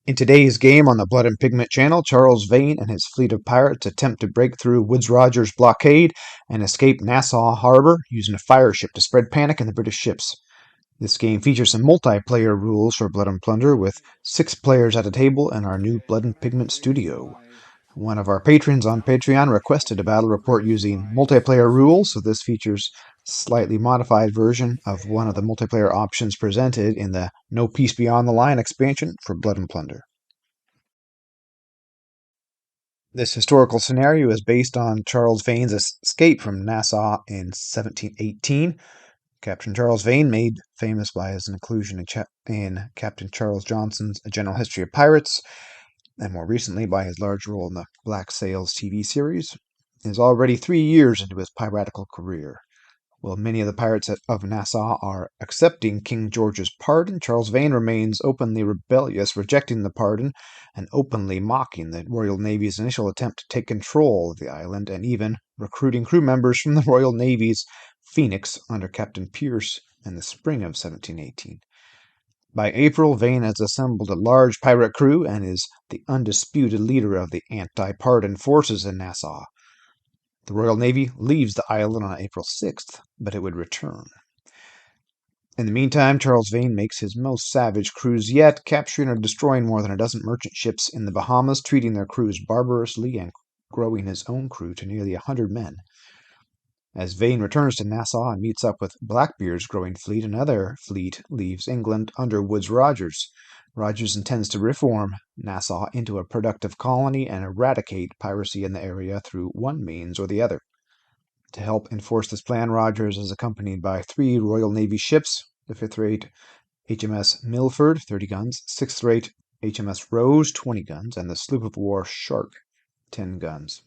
In today's game on the Blood and Pigment channel, Charles Vane and his fleet of pirates attempt to break through Woodes Rogers' blockade and escape Nassau harbor using a fireship to spread panic in the British ships. This game features some multiplayer rules for Blood and Plunder with 6 players at a table in our new Blood and Pigment studio. One of our patrons on Patreon requested a battle report using multiplayer rules, so this features a slightly modified version of one of the multiplayer options presented in the No Peace Beyond the Line expansion for Blood and Plunder. This historical scenario is based on Charles Vane's escape from Nassau in 1718. Captain Charles Vane, made famous by his inclusion in Captain Charles Johnson's A General History of Pirates, and more recently by his large role in the Black Sails TV series, is already 3 years into his piratical career. While many of the pirates of Nassau are accepting King George's pardon, Charles Vane remains openly rebellious, rejecting the pardon and openly mocking the Royal Navy's initial attempt to take control of the island, and even recruiting crew members from the Royal Navy's Phoenix under Captain Pierce in the spring of 1718. By April, Vane has assembled a large pirate crew and is the undisputed leader of the anti-pardon forces in Nassau. The Royal Navy leaves the island on April 6th, but it would return. In the meantime, Charles Vane makes his most savage cruise yet, capturing or destroying more than a dozen merchant ships in the Bahamas, treating their crews barbarously and growing his own crew to nearly 100 men. As Vane returns to Nassau and meets up with Blackbeard's growing fleet, another fleet leaves England under Woodes Rogers. Rogers intends to reform Nassau into a productive colony and eradicate piracy in the area through one means or the other. To help enforce this plan, Rogers is accompanied by 3 Royal Navy ships: the 5th-rate HMS Milford, 30 guns, 6th-rate HMS Rose, 20 guns, and the sloop of war Shark, 10 guns.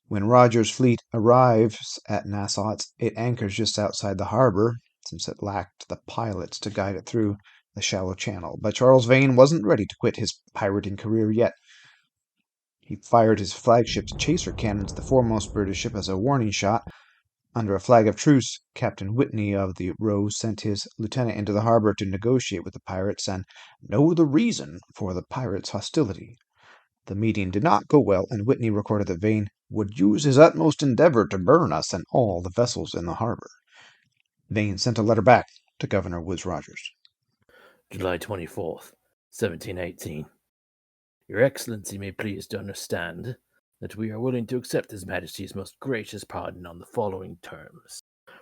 When Rogers' fleet arrives at Nassau, it anchors just outside the harbor, since it lacked the pilots to guide it through the shallow channel. But Charles Vane wasn't ready to quit his pirating career yet. He fired his flagship's chaser cannons at the foremost British ship as a warning shot. Under a flag of truce, Captain Whitney of the Rose sent his lieutenant into the harbor to negotiate with the pirates and know the reason for the pirates' hostility. The meeting did not go well, and Whitney recorded that Vane would use his utmost endeavor to burn us and all the vessels in the harbor. Vane sent a letter back to Governor Woodes Rogers. July 24th, 1718. Your Excellency may please to understand that we are willing to accept His Majesty's most gracious pardon on the following terms: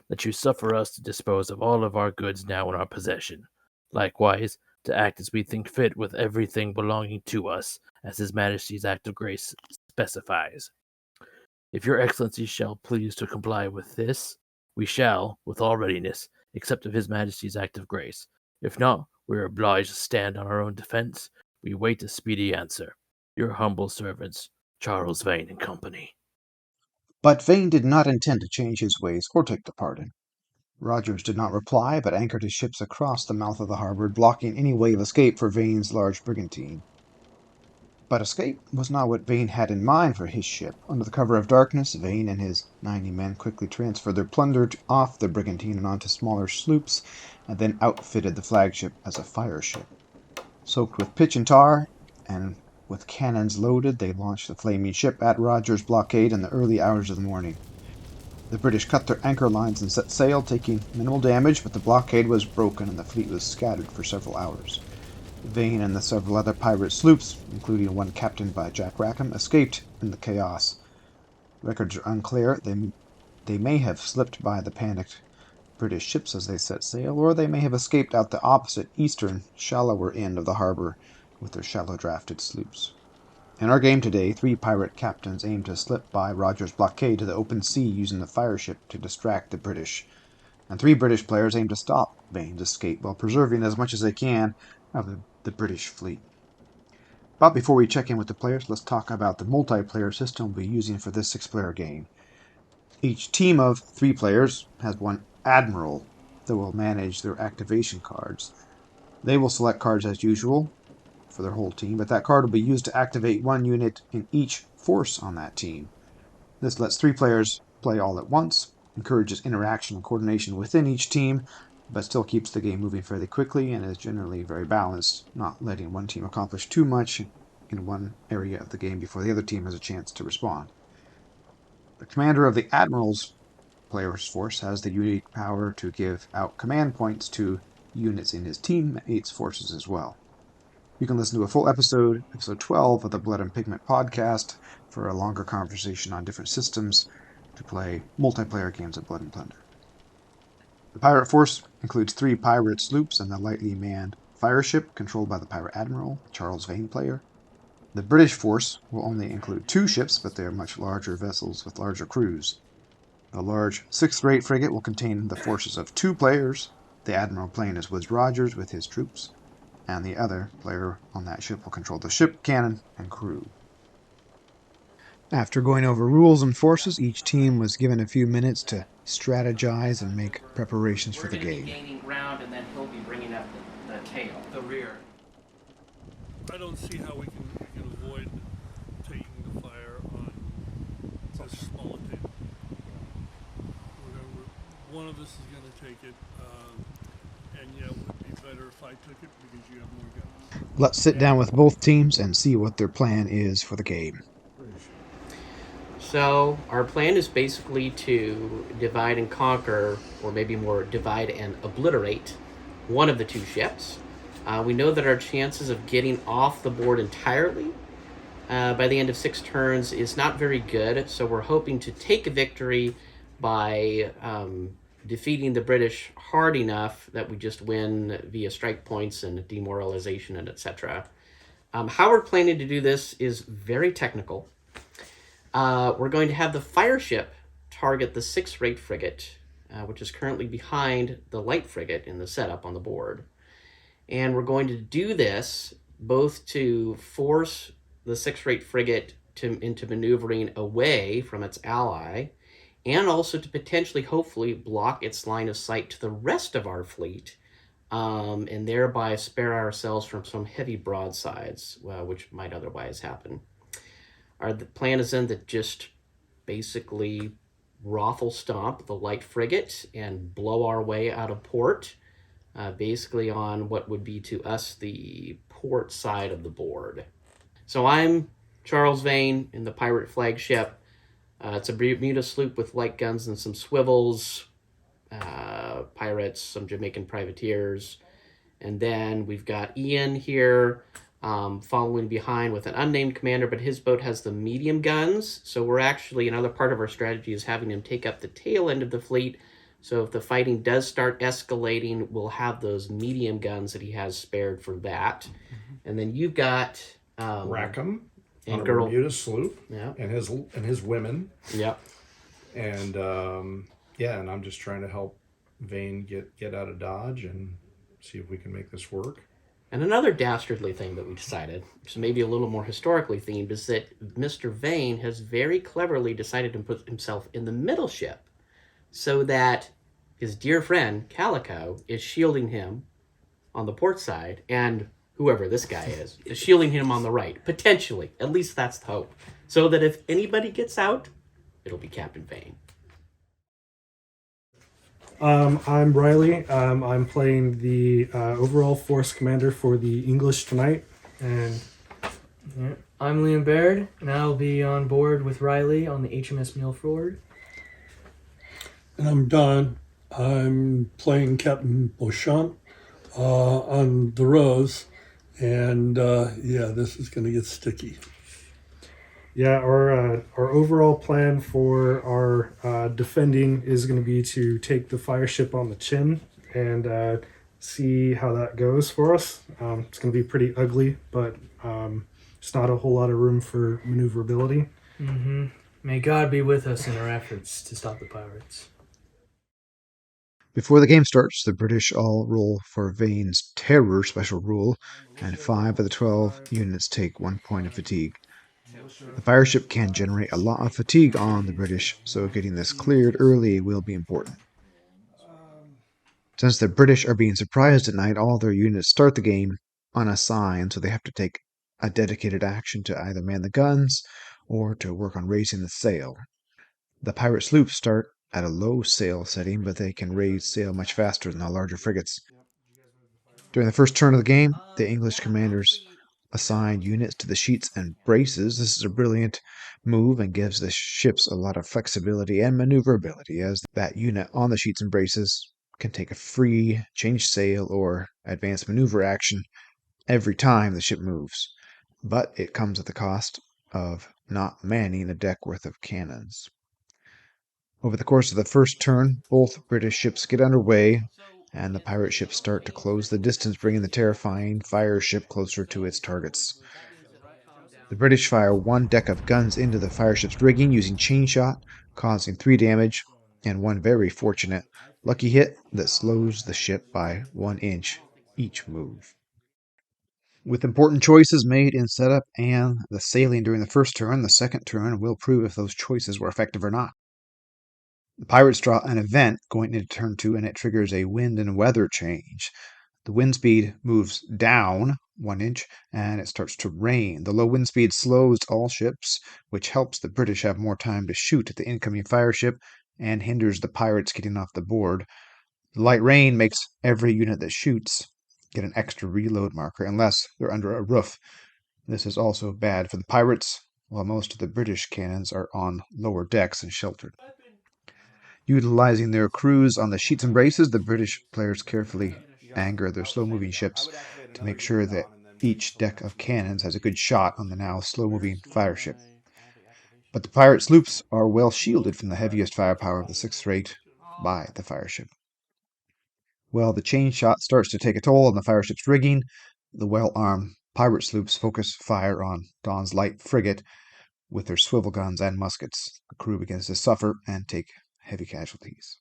that you suffer us to dispose of all of our goods now in our possession, likewise to act as we think fit with everything belonging to us, as His Majesty's Act of Grace specifies. If your Excellency shall please to comply with this, we shall, with all readiness, accept of His Majesty's Act of Grace. If not, we are obliged to stand on our own defense. We wait a speedy answer. Your humble servants, Charles Vane and Company. But Vane did not intend to change his ways or take the pardon. Rogers did not reply, but anchored his ships across the mouth of the harbor, blocking any way of escape for Vane's large brigantine. But escape was not what Vane had in mind for his ship. Under the cover of darkness, Vane and his 90 men quickly transferred their plunder off the brigantine and onto smaller sloops, and then outfitted the flagship as a fireship. Soaked with pitch and tar, and with cannons loaded, they launched the flaming ship at Rogers' blockade in the early hours of the morning. The British cut their anchor lines and set sail, taking minimal damage, but the blockade was broken and the fleet was scattered for several hours. Vane and the several other pirate sloops, including one captained by Jack Rackham, escaped in the chaos. Records are unclear. They may have slipped by the panicked British ships as they set sail, or they may have escaped out the opposite eastern, shallower end of the harbor with their shallow-drafted sloops. In our game today, 3 pirate captains aim to slip by Rogers' blockade to the open sea using the fireship to distract the British, and 3 British players aim to stop Vane's escape while preserving as much as they can of the British fleet. But before we check in with the players, let's talk about the multiplayer system we'll be using for this 6-player game. Each team of 3 players has one Admiral that will manage their activation cards. They will select cards as usual for their whole team, but that card will be used to activate one unit in each force on that team. This lets 3 players play all at once, encourages interaction and coordination within each team, but still keeps the game moving fairly quickly and is generally very balanced, not letting one team accomplish too much in one area of the game before the other team has a chance to respond. The commander of the Admiral's player's force has the unique power to give out command points to units in his teammates' forces as well. You can listen to a full episode 12 of the Blood and Pigment podcast, for a longer conversation on different systems to play multiplayer games of Blood and Plunder. The pirate force includes 3 pirate sloops and the lightly manned Fireship, controlled by the pirate Admiral, Charles Vane player. The British force will only include 2 ships, but they are much larger vessels with larger crews. The large 6th rate frigate will contain the forces of 2 players, the Admiral playing as Woodes Rogers with his troops, and the other player on that ship will control the ship, cannon, and crew. After going over rules and forces, each team was given a few minutes to strategize and make preparations for the game. We're going to be gaining ground, and then he'll be bringing up the tail, the rear. I don't see how we can avoid taking the fire on this small table. One of us is going to take it, and yeah, it would be better if I took it because you have more guns. Let's sit down with both teams and see what their plan is for the game. So our plan is basically to divide and conquer, or maybe more divide and obliterate, one of the 2 ships. We know that our chances of getting off the board entirely by the end of 6 turns is not very good, so we're hoping to take a victory by defeating the British hard enough that we just win via strike points and demoralization and etc. How we're planning to do this is very technical. We're going to have the Fireship target the 6th rate frigate, which is currently behind the light frigate in the setup on the board. And we're going to do this both to force the 6th rate frigate into maneuvering away from its ally, and also to potentially, hopefully, block its line of sight to the rest of our fleet, and thereby spare ourselves from some heavy broadsides, which might otherwise happen. Our plan is then to just basically raffle stomp the light frigate and blow our way out of port, basically on what would be to us the port side of the board. So I'm Charles Vane in the pirate flagship. It's a Bermuda sloop with light guns and some swivels, pirates, some Jamaican privateers. And then we've got Ian here, following behind with an unnamed commander, but his boat has the medium guns. So we're actually, another part of our strategy is having him take up the tail end of the fleet. So if the fighting does start escalating, we'll have those medium guns that he has spared for that. Mm-hmm. And then you've got Rackham and on a girl Bermuda sloop, yeah, and his women. Yep. And and I'm just trying to help Vane get out of Dodge and see if we can make this work. And another dastardly thing that we decided, so maybe a little more historically themed, is that Mr. Vane has very cleverly decided to put himself in the middle ship so that his dear friend, Calico, is shielding him on the port side, and whoever this guy is shielding him on the right, potentially. At least that's the hope. So that if anybody gets out, it'll be Captain Vane. I'm Riley. I'm playing the overall force commander for the English tonight, and yeah. I'm Lliam Baird, and I'll be on board with Riley on the HMS Milford. And I'm Don. I'm playing Captain Beauchamp on the Rose, and this is going to get sticky. yeah, our overall plan for our defending is going to be to take the Fireship on the chin and see how that goes for us. It's going to be pretty ugly, but it's not a whole lot of room for maneuverability. Mm-hmm. May God be with us in our efforts to stop the pirates. Before the game starts, the British all roll for Vane's Terror special rule, and 5 of the 12 units take 1 point of fatigue. The Fireship can generate a lot of fatigue on the British, so getting this cleared early will be important. Since the British are being surprised at night, all their units start the game unassigned, so they have to take a dedicated action to either man the guns or to work on raising the sail. The pirate sloops start at a low sail setting, but they can raise sail much faster than the larger frigates. During the first turn of the game, the English commanders assign units to the sheets and braces. This is a brilliant move and gives the ships a lot of flexibility and maneuverability, as that unit on the sheets and braces can take a free change sail or advanced maneuver action every time the ship moves. But it comes at the cost of not manning a deck worth of cannons. Over the course of the first turn, both British ships get underway, and the pirate ships start to close the distance, bringing the terrifying Fireship closer to its targets. The British fire one deck of guns into the Fireship's rigging using chain shot, causing 3 damage, and one very fortunate lucky hit that slows the ship by 1 inch each move. With important choices made in setup and the sailing during the first turn, the second turn will prove if those choices were effective or not. The pirates draw an event going into turn 2, and it triggers a wind and weather change. The wind speed moves down 1 inch, and it starts to rain. The low wind speed slows all ships, which helps the British have more time to shoot at the incoming Fireship and hinders the pirates getting off the board. The light rain makes every unit that shoots get an extra reload marker unless they're under a roof. This is also bad for the pirates, while most of the British cannons are on lower decks and sheltered. Utilizing their crews on the sheets and braces, the British players carefully anchor their slow-moving ships to make sure that each deck of cannons has a good shot on the now slow-moving Fireship. But the pirate sloops are well shielded from the heaviest firepower of the 6th rate by the Fireship. Well, the chain shot starts to take a toll on the Fireship's rigging. The well-armed pirate sloops focus fire on Dawn's light frigate with their swivel guns and muskets. The crew begins to suffer and take heavy casualties.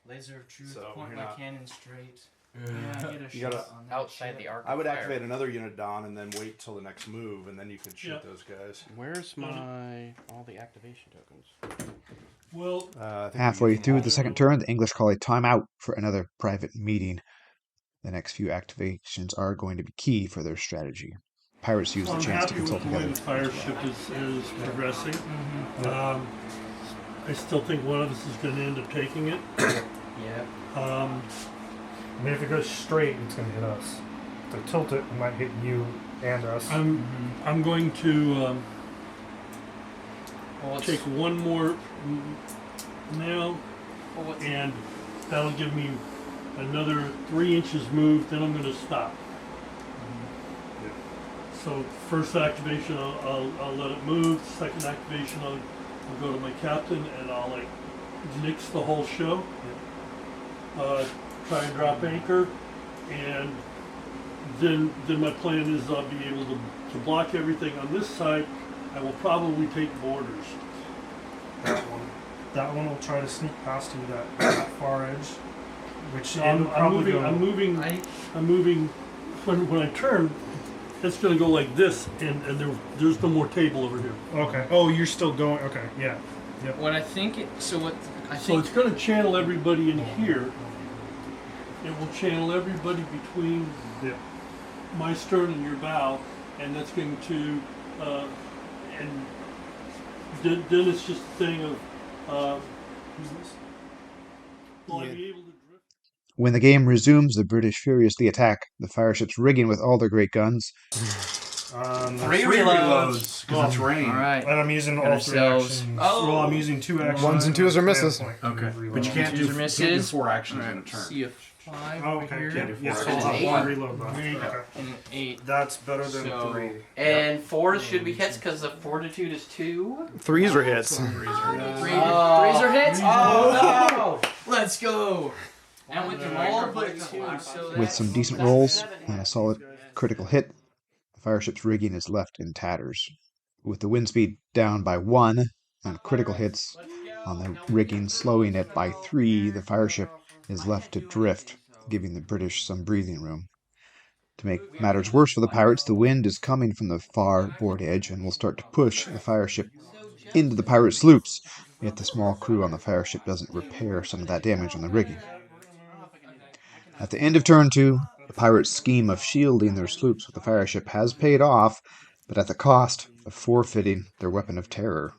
Laser of truth, So point you're my not- cannon straight. Yeah, get a You shot gotta- on that Outside ship. the arc. I would of fire. activate another unit, Don, and then wait till the next move, and then you could shoot Yeah. those guys. Where's my all the activation tokens? Well, I think Halfway we use through them the all. second turn, the English call a timeout for another private meeting. The next few activations are going to be key for their strategy. Pirates use the I'm chance to happy with consult the way together. the Fireship is progressing. I still think one of us is going to end up taking it. Yeah. I mean, if it goes straight, it's going to hit us. To tilt it, it might hit you and us. I'm going to Well, take one more nail, well, what's and that'll give me another 3 inches move. Then I'm going to stop. So first activation, I'll let it move. Second activation, I'll go to my captain and I'll like nix the whole show. Try and drop anchor, and then my plan is I'll be able to block everything on this side. I will probably take borders. That one will try to sneak past you that far edge, which So it'll probably go. I'm moving. When I turn, it's going to go like this, and there's no more table over here. Okay. Oh, you're still going. Okay. Yeah. what I think it. So what I So think. it's going to channel everybody in here. It will channel everybody between Yeah. my stern and your bow, and that's going to, and then it's just a thing of, will I be able to drift? When the game resumes, the British furiously attack the Fireship's rigging with all their great guns. Three Three reloads. reloads, because it's rain. All right. And I'm using Got all 3 ourselves- actions. Oh. Well, I'm using 2 actions. Ones and twos are misses. Okay. Reload. But you can't do, Twos or you can't do misses. 4 actions All in a right. turn. See a 5 Oh, over okay. here. Can't do 4 Yes, actions. I'll I'll have have one. 1 reload left. Right. Okay. And an 8. That's better than So- 3. And 4 should be hits because the fortitude is 2. 3s were hits. Threes are hits. Oh no! Let's go. And with the all but 2. So With that's some decent rolls and a solid critical hit, the Fireship's rigging is left in tatters. With the wind speed down by 1 and critical hits on the rigging slowing it by 3, the Fireship is left to drift, giving the British some breathing room. To make matters worse for the pirates, the wind is coming from the far board edge and will start to push the Fireship into the pirate sloops if the small crew on the Fireship doesn't repair some of that damage on the rigging. At the end of turn 2, the pirates' scheme of shielding their sloops with the Fireship has paid off, but at the cost of forfeiting their weapon of terror.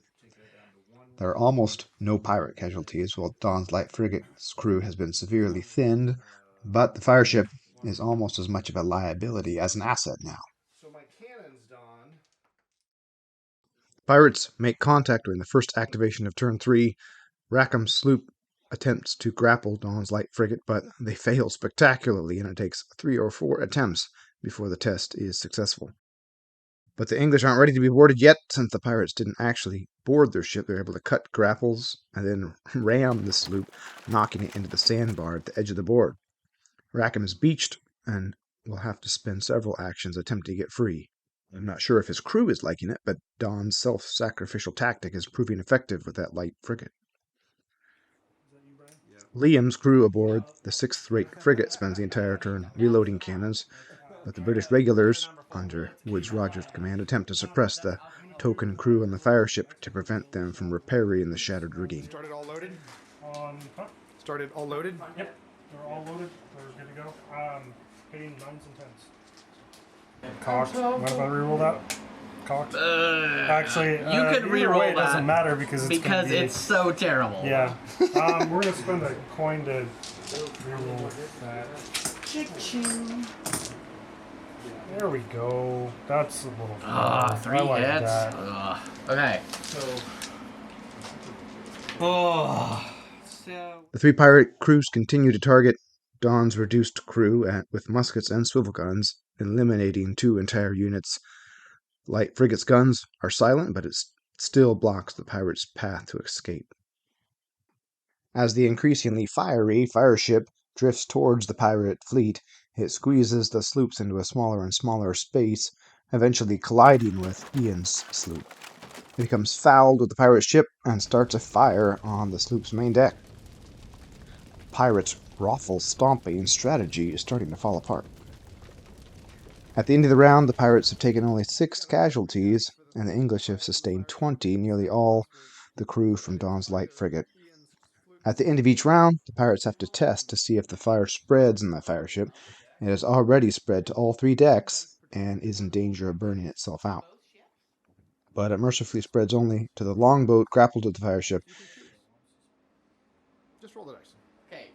There are almost no pirate casualties, while Dawn's light frigate's crew has been severely thinned, but the Fireship is almost as much of a liability as an asset now. So my cannon's done. Pirates make contact during the first activation of turn 3. Rackham's sloop attempts to grapple Dawn's light frigate, but they fail spectacularly, and it takes 3 or 4 attempts before the test is successful. But the English aren't ready to be boarded yet, since the pirates didn't actually board their ship. They're able to cut grapples and then ram the sloop, knocking it into the sandbar at the edge of the board. Rackham is beached and will have to spend several actions attempting to get free. I'm not sure if his crew is liking it, but Dawn's self-sacrificial tactic is proving effective with that light frigate. Lliam's crew aboard the 6th-rate frigate spends the entire turn reloading cannons, but the British regulars, under Woodes Rogers' command, attempt to suppress the token crew on the Fireship to prevent them from repairing the shattered rigging. Started all loaded? Huh? Started all loaded? Yep. They're all loaded. They're good to go. Hitting 9s and 10s. Cocked. What if I reroll that? Cocked. Actually, You could either reroll way, it that doesn't matter because it's so terrible. Yeah. We're gonna spend a coin to reroll that. Ching. There we go. That's a little. Three I like hits. that. Okay. The 3 pirate crews continue to target Dawn's reduced crew with muskets and swivel guns, eliminating 2 entire units. Light frigate's guns are silent, but it still blocks the pirates' path to escape. As the increasingly fiery Fireship drifts towards the pirate fleet, it squeezes the sloops into a smaller and smaller space, eventually colliding with Ian's sloop. It becomes fouled with the pirate ship and starts a fire on the sloop's main deck. Pirates' raffle stomping strategy is starting to fall apart. At the end of the round, the pirates have taken only 6 casualties, and the English have sustained 20, nearly all the crew from Dawn's light frigate. At the end of each round, the pirates have to test to see if the fire spreads in the Fireship. It has already spread to all 3 decks and is in danger of burning itself out. But it mercifully spreads only to the longboat grappled to the Fireship. Just roll the dice. Okay.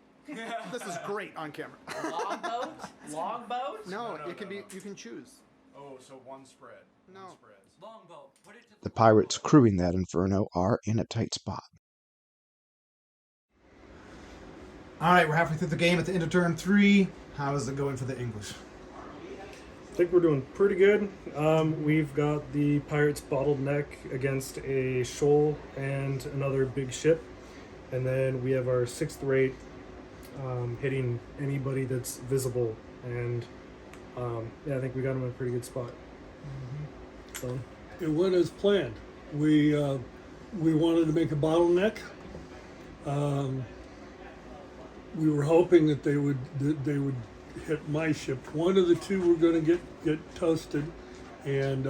This is great on camera. Longboat? Longboat? No, it can be. You can choose. Oh, so one spread. No. One spreads. Longbow, put it to The pirates crewing that inferno are in a tight spot. All right, we're halfway through the game at the end of turn 3. How is it going for the English? I think we're doing pretty good. We've got the pirates bottleneck against a shoal and another big ship, and then we have our 6th rate hitting anybody that's visible, and I think we got them in a pretty good spot. So It went as planned. We wanted to make a bottleneck. We were hoping that they would hit my ship. One of the 2 were going to get toasted, and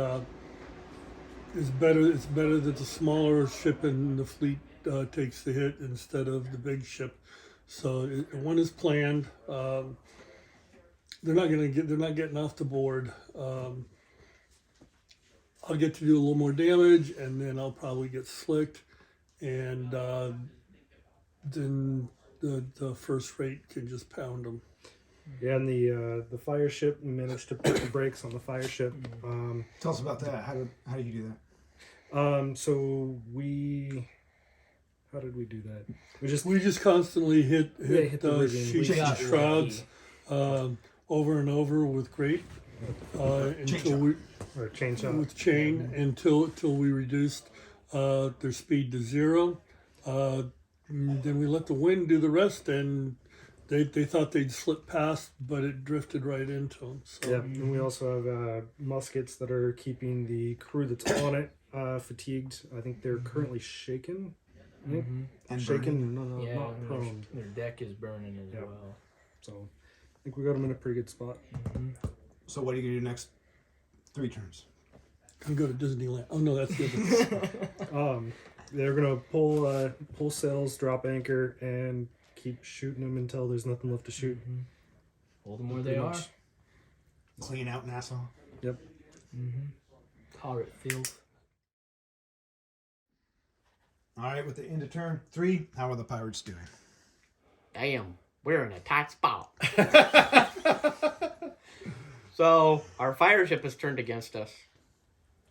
it's better that the smaller ship in the fleet takes the hit instead of the big ship. So one is planned. They're not getting off the board. I'll get to do a little more damage, and then I'll probably get slicked, and then the first rate can just pound them. yeah, and the Fireship, we managed to put the brakes on the Fireship. Tell us about that. How do you do that? How did we do that? We just constantly hit hit the rigging. sheets We and got shrouds over and over with grape until we Or chain shot. with chain until we reduced their speed to 0. Then we let the wind do the rest, and they thought they'd slip past, but it drifted right into them. So. Yeah, and we also have muskets that are keeping the crew that's on it fatigued. I think they're currently shaken. And Shaken, no, Yeah, not and prone. their deck is burning as Yeah. well. So I think we got them in a pretty good spot. So what are you going to do next 3 turns? I'm going to Disneyland. Oh no, that's the other. They're gonna pull sails, drop anchor, and keep shooting them until there's nothing left to shoot. Hold them where they Pretty are. much. Clean out Nassau. Yep. Pirate field. All right, with the end of turn 3, how are the pirates doing? Damn, we're in a tight spot. So, our fire ship is turned against us.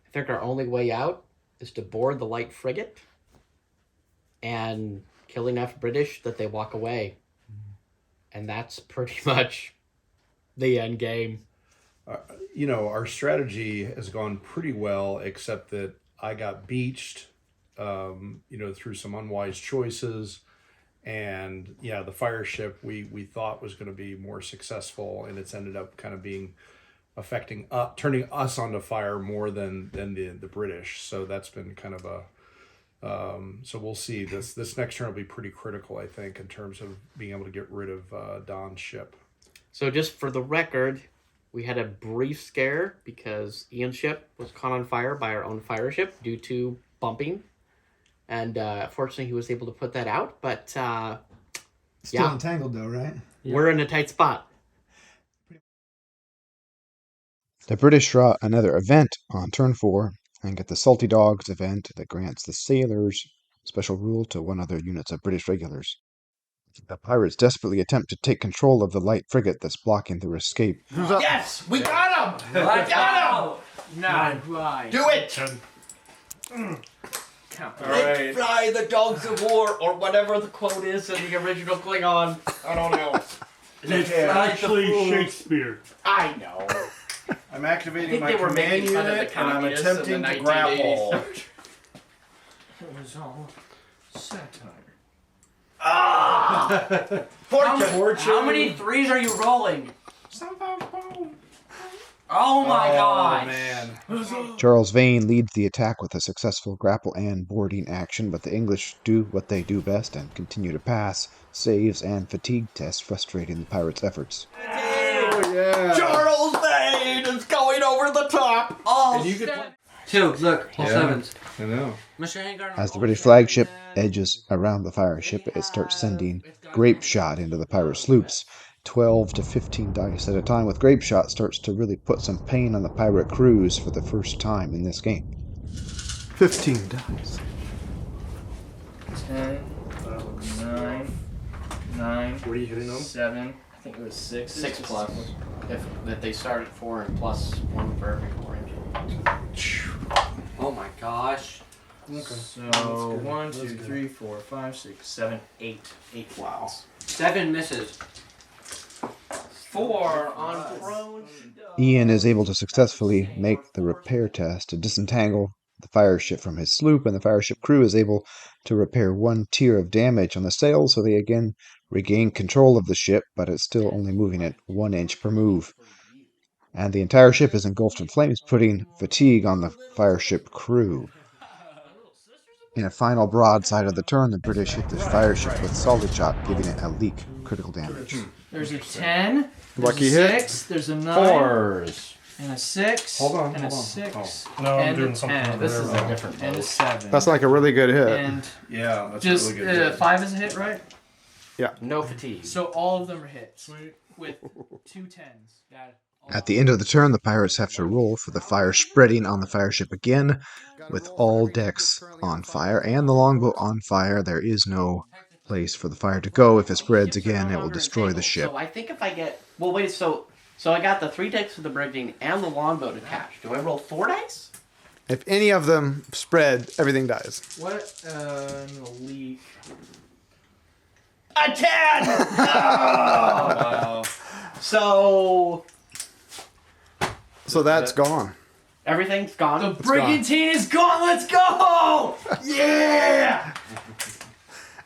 I think our only way out is to board the light frigate and kill enough British that they walk away. And that's pretty much the end game. Our strategy has gone pretty well, except that I got beached, through some unwise choices. And yeah, the fire ship we thought was going to be more successful, and it's ended up kind of being affecting turning us onto fire more than the British. So that's been kind of so we'll see. This next turn will be pretty critical, I think, in terms of being able to get rid of Don's ship. So just for the record, we had a brief scare because Ian's ship was caught on fire by our own fire ship due to bumping. And fortunately, he was able to put that out. But Still entangled, though, right? We're in a tight spot. The British draw another event on turn 4 and get the Salty Dogs event that grants the sailors special rule to one other units of British regulars. The pirates desperately attempt to take control of the light frigate that's blocking their escape. Yes! We got him! Let's got go! 9. Right. Do it! Alright. Fry the dogs of war, or whatever the quote is in the original Klingon. I don't know. It's actually Shakespeare. I know. I'm activating I think my they were command making fun of the unit, and I'm communists in attempting the to grapple. 1980s. It was all satire. How many 3s are you rolling? Oh my god! Man. Charles Vane leads the attack with a successful grapple and boarding action, but the English do what they do best and continue to pass saves and fatigue tests, frustrating the pirates' efforts. Oh, yeah. Charles Vane is going over the top! Oh, And you could play- 2, look, all 7s. I know. As the British flagship edges around the fire ship, it starts sending grape shot into the pirate sloops. 12 to 15 dice at a time with grape shot starts to really put some pain on the pirate crews for the first time in this game. 15 dice. 10, 9, What are you hitting on? 7. I think it was 6. 6 plus. If they start at 4 and plus 1 for every orange. Oh my gosh. Okay. So 1, 2, 3, 4, 5, 6, 7, 8. 8 fouls. 7 misses. 4 on prone. Ian is able to successfully make the repair test to disentangle the fire ship from his sloop, and the fire ship crew is able to repair 1 tier of damage on the sail, so they again regain control of the ship, but it's still only moving at 1 inch per move. And the entire ship is engulfed in flames, putting fatigue on the fire ship crew. In a final broadside of the turn, the British hit the fire ship with solid shot, giving it a leak critical damage. There's a 10. Lucky there's a hit. 6. There's a 9. 4s. And a 6. Hold on, And a hold on. 6. No, I'm and doing a something 10. over This there. is a different And a vote. 7. That's like a really good hit. And Yeah, that's just a really good hit. 5 is a hit, right? No fatigue. So all of them are hits. With 2 10s. Got it. At the end of the turn, the pirates have to roll for the fire spreading on the fire ship again. With all decks on fire and the longboat on fire, there is no place for the fire to go. If it spreads again, it will destroy the ship. So I think if I get... Well, wait, so I got the 3 decks for the brigade and the longboat attached. Do I roll 4 dice? If any of them spread, everything dies. What? Leak. A 10! Wow. So... So that's gone. Everything's gone. The brigantine is gone. Let's go! Yeah!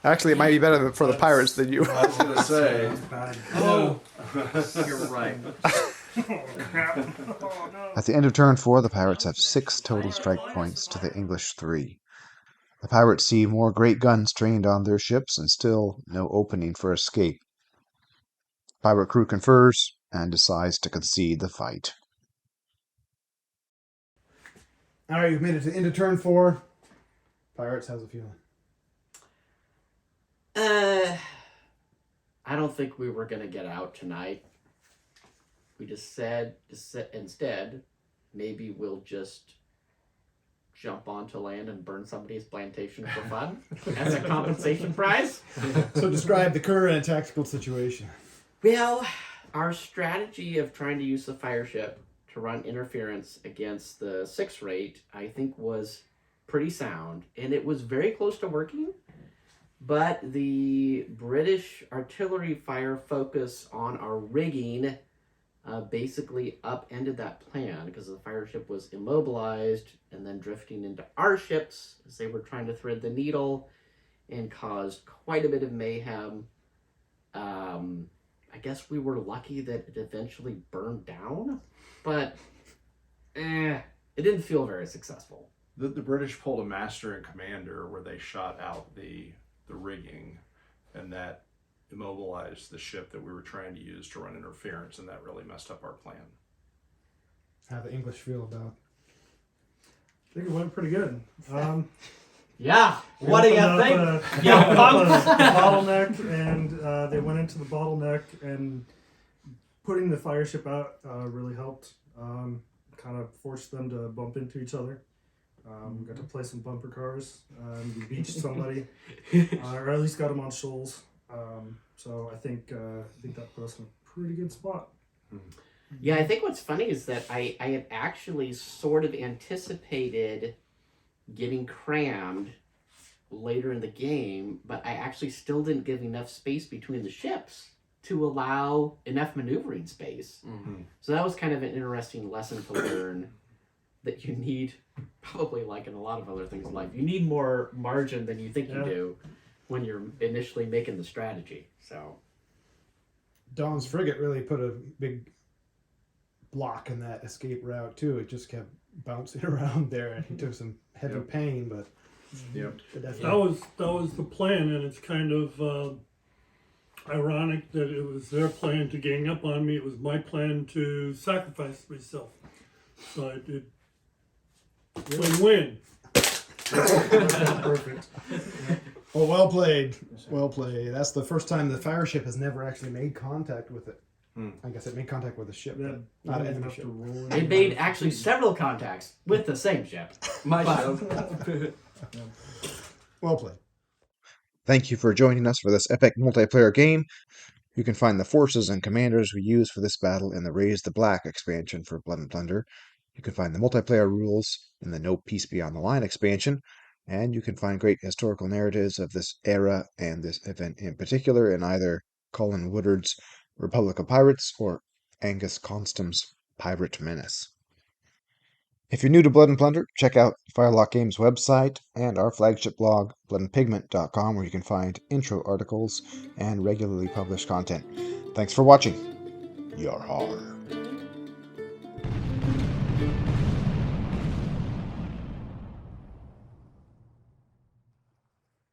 Actually, it might be better for the pirates than you. I was gonna say. Oh, you're right. At the end of turn 4, the pirates have 6 total strike points to the English 3. The pirates see more great guns trained on their ships and still no opening for escape. Pirate crew confers and decides to concede the fight. All right, you've made it to the end of turn 4. Pirates, how's it feeling? I don't think we were going to get out tonight. We just said instead, maybe we'll just jump onto land and burn somebody's plantation for fun as a compensation prize. So describe the current tactical situation. Well, our strategy of trying to use the Fireship to run interference against the 6th rate, I think, was pretty sound, and it was very close to working. But the British artillery fire focus on our rigging basically upended that plan because the Fireship was immobilized and then drifting into our ships as they were trying to thread the needle, and caused quite a bit of mayhem. I guess we were lucky that it eventually burned down, but it didn't feel very successful. The British pulled a master and commander where they shot out the rigging, and that immobilized the ship that we were trying to use to run interference, and that really messed up our plan. How the English feel about? I think it went pretty good. Yeah. What do you think? The bottleneck, and they went into the bottleneck, and putting the Fireship out really helped. Kind of forced them to bump into each other. We got to play some bumper cars. We beached somebody, or at least got them on shoals. So I think that put us in a pretty good spot. Yeah, I think what's funny is that I had actually sort of anticipated getting crammed later in the game, but I actually still didn't give enough space between the ships to allow enough maneuvering space. Mm-hmm. So that was kind of an interesting lesson to learn, that you need, probably like in a lot of other things in life, you need more margin than you think you do when you're initially making the strategy. So Don's frigate really put a big block in that escape route too. It just kept bouncing around there, and he took some heavy pain, but that was the plan, and it's kind of ironic that it was their plan to gang up on me. It was my plan to sacrifice myself. So I did win-win. Perfect. Well, well played. Well played. That's the first time the Fireship has never actually made contact with it. I guess it made contact with a ship, but not an enemy ship. it made actually several contacts with the same ship. Well played. Thank you for joining us for this epic multiplayer game. You can find the forces and commanders we used for this battle in the Raise the Black expansion for Blood Plunder. You can find the multiplayer rules in the No Peace Beyond the Line expansion, and you can find great historical narratives of this era and this event in particular in either Colin Woodard's Republic of Pirates or Angus Constam's Pirate Menace. If you're new to Blood and Plunder, check out Firelock Games' website and our flagship blog, bloodandpigment.com, where you can find intro articles and regularly published content. Thanks for watching. Yarhar.